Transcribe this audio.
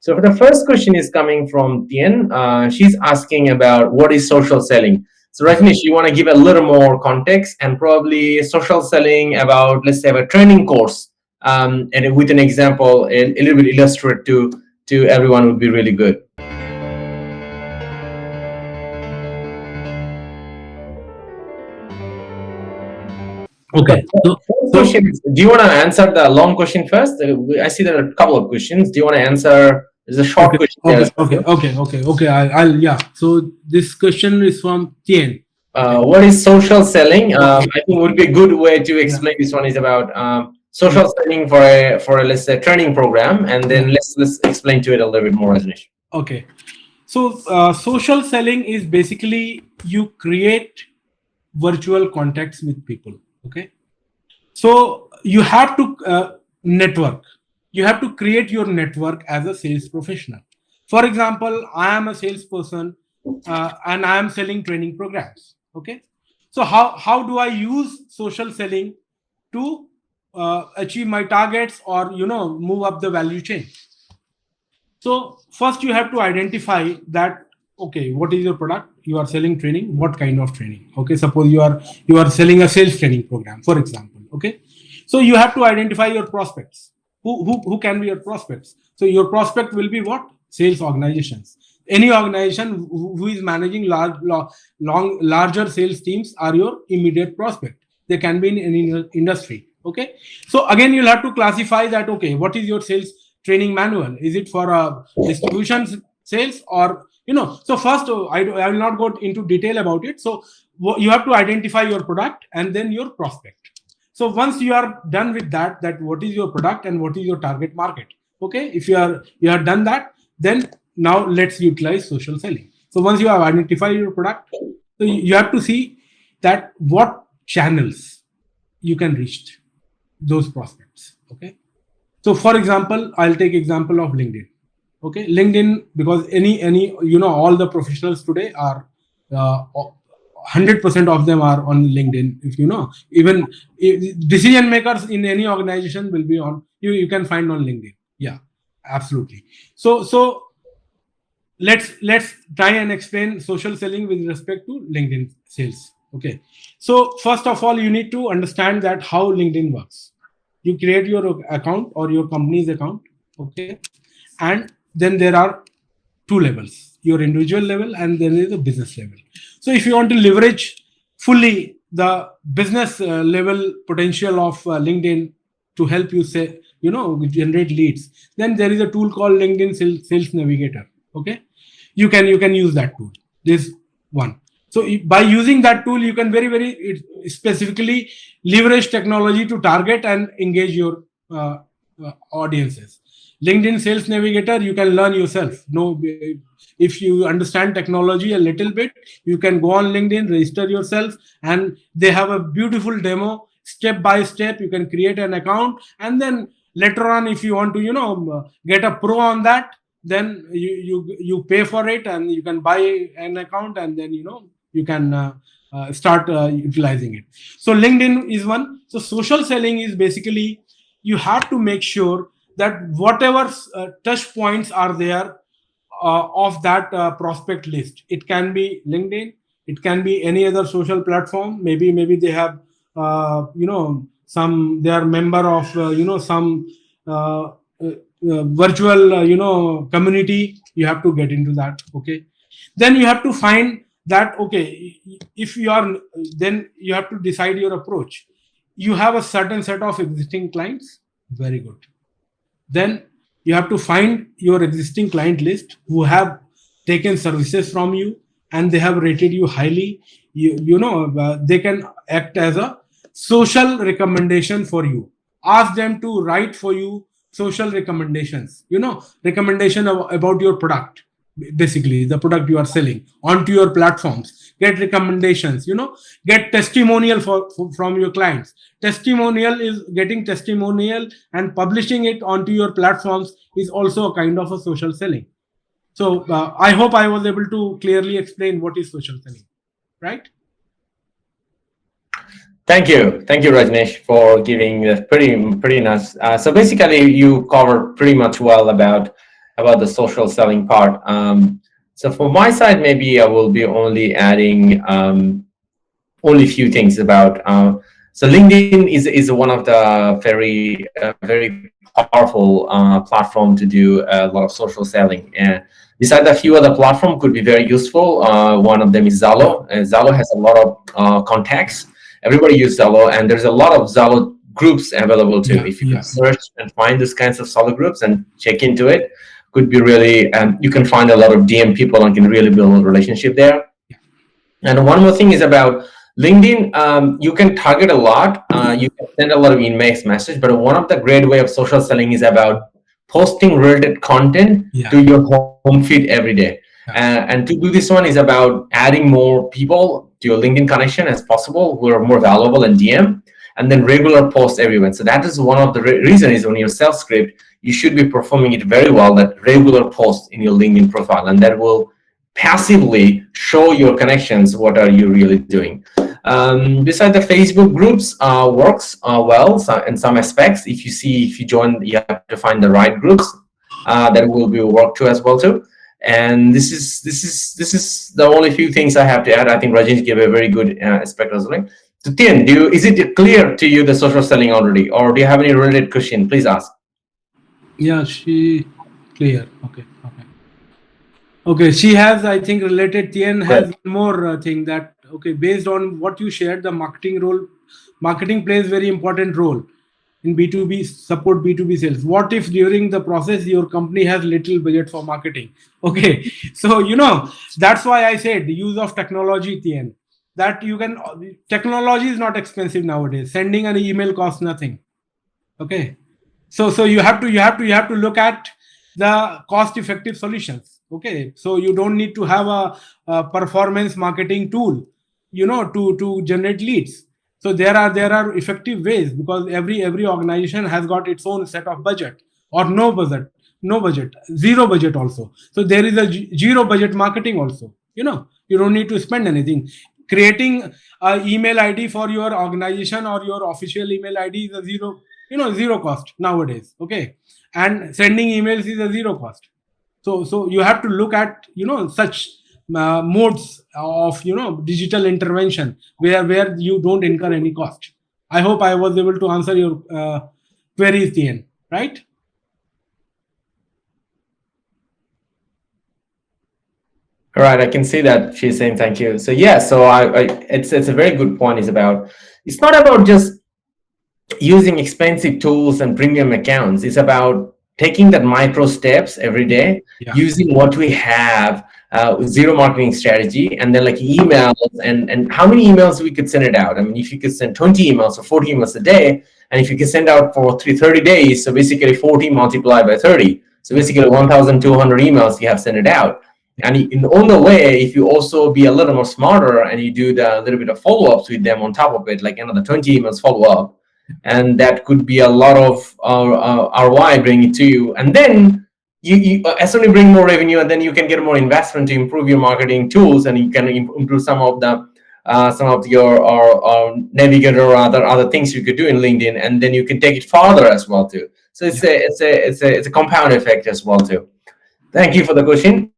So the first question is coming from Tien. She's asking about what is social selling. So Rajnish, you want to give a little more context and probably social selling about, let's say, a training course, and with an example, a little bit illustrate to everyone would be really good. Okay. Question is, do you want to answer the long question first? I see there are a couple of questions. Do you want to answer? There's a short question. Okay. I'll yeah. So this question is from Tien. What is social selling? I think would be a good way to explain this one is about social selling for a let's say training program, and then let's explain to it a little bit more, Rajnish. Okay. So social selling is basically you create virtual contacts with people. Okay. So you have to network. You have to create your network as a sales professional. For example, I am a salesperson and I am selling training programs. Okay. So how do I use social selling to achieve my targets or move up the value chain? So first you have to identify that, okay, what is your product? You are selling training. What kind of training? Okay, suppose you are selling a sales training program, for example. Okay, so you have to identify your prospects. Who can be your prospects? So your prospect will be what? Sales organizations. Any organization who is managing larger sales teams are your immediate prospect. They can be in any industry. Okay, so again you'll have to classify that. Okay, what is your sales training manual? Is it for distribution sales or so first I will not go into detail about it. So you have to identify your product and then your prospect. So once you are done with that what is your product and what is your target market? Okay, if you are done that, then now let's utilize social selling. So once you have identified your product, so you have to see that what channels you can reach those prospects. Okay, so for example, I'll take example of LinkedIn. Okay, LinkedIn, because any all the professionals today are 100% of them are on LinkedIn. If even decision makers in any organization will be on, you can find on LinkedIn. Yeah, absolutely. So let's try and explain social selling with respect to LinkedIn sales. Okay, so first of all, you need to understand that how LinkedIn works. You create your account or your company's account. Okay, and then there are two levels, your individual level and then there is a business level. So if you want to leverage fully the business level potential of LinkedIn to help you generate leads, then there is a tool called LinkedIn Sales Navigator. Okay, you can use that tool. This one. So by using that tool, you can very specifically leverage technology to target and engage your audiences. LinkedIn Sales Navigator, you can learn yourself. No, if you understand technology a little bit, you can go on LinkedIn, register yourself, and they have a beautiful demo, step by step. You can create an account, and then later on, if you want to, get a pro on that, then you pay for it, and you can buy an account, and then you can start utilizing it. So LinkedIn is one. So social selling is basically you have to make sure that whatever touch points are there of that prospect list. It can be LinkedIn, it can be any other social platform. Maybe they have some, they are member of some virtual community. You have to get into that. Okay, then you have to find that, okay, if you are, then you have to decide your approach. You have a certain set of existing clients. Very good. Then you have to find your existing client list who have taken services from you and they have rated you highly. They can act as a social recommendation for you. Ask them to write for you social recommendations, recommendation about your product, basically the product you are selling, onto your platforms. Get recommendations, get testimonial from your clients. Testimonial is getting testimonial and publishing it onto your platforms is also a kind of a social selling. So I hope I was able to clearly explain what is social selling, right? Thank you, Rajneesh, for giving a pretty nice. So basically, you covered pretty much well about about the social selling part. So for my side, maybe I will be only adding only few things about. So LinkedIn is one of the very powerful platform to do a lot of social selling. And besides, a few other platform could be very useful. One of them is Zalo. Zalo has a lot of contacts. Everybody uses Zalo, and there's a lot of Zalo groups available too. Yeah, If you yeah, can search and find these kinds of Zalo groups and check into it, could be really. You can find a lot of DM people and can really build a relationship there. And one more thing is about LinkedIn. You can target a lot. You can send a lot of emails, message. But one of the great way of social selling is about posting related content yeah, to your home feed every day. yeah, And to do this one is about adding more people to your LinkedIn connection as possible who are more valuable in DM, and then regular posts everywhere. So that is one of the reason is on your self script you should be performing it very well. That regular post in your LinkedIn profile, and that will passively show your connections what are you really doing. Besides, the Facebook groups works well, so in some aspects. If you join, you have to find the right groups that will be work too as well too. And this is the only few things I have to add. I think Rajin gave a very good aspect as well. So Tien, is it clear to you the social selling already, or do you have any related question? Please ask. yeah. She clear. Okay, okay. Okay, she has, I think, related. Tien has Great. one more thing that, okay, based on what you shared, the marketing plays very important role in B2B support B2B sales. What if during the process your company has little budget for marketing? Okay, so that's why I said the use of technology, Tien. That you can, technology is not expensive nowadays. Sending an email costs nothing. Okay, so you have to look at the cost effective solutions. Okay, so you don't need to have a performance marketing tool to generate leads. So there are effective ways, because every organization has got its own set of budget, or no budget, zero budget also. So there is a zero budget marketing also. You don't need to spend anything. Creating a email ID for your organization or your official email ID is a zero cost nowadays. Okay, and sending emails is a zero cost. So you have to look at such modes of digital intervention where you don't incur any cost. I hope I was able to answer your queries, Tien, right? All right, I can see that she's saying thank you. So yeah, so it's a very good point. Is about it's not about just using expensive tools and premium accounts. It's about taking that micro steps every day, Yeah, using what we have, zero marketing strategy, and then like emails and how many emails we could send it out. I mean, if you could send 20 emails or 40 emails a day, and if you can send out for 30 days, so basically 40 multiplied by 30, so basically 1,200 emails you have sent it out. And on the way, if you also be a little more smarter and you do the little bit of follow-ups with them on top of it, like another 20 emails follow-up, and that could be a lot of ROI bringing to you. And then you as soon as you bring more revenue, and then you can get more investment to improve your marketing tools, and you can improve some of your or Navigator or other things you could do in LinkedIn, and then you can take it farther as well too. So it's a compound effect as well too. Thank you for the question.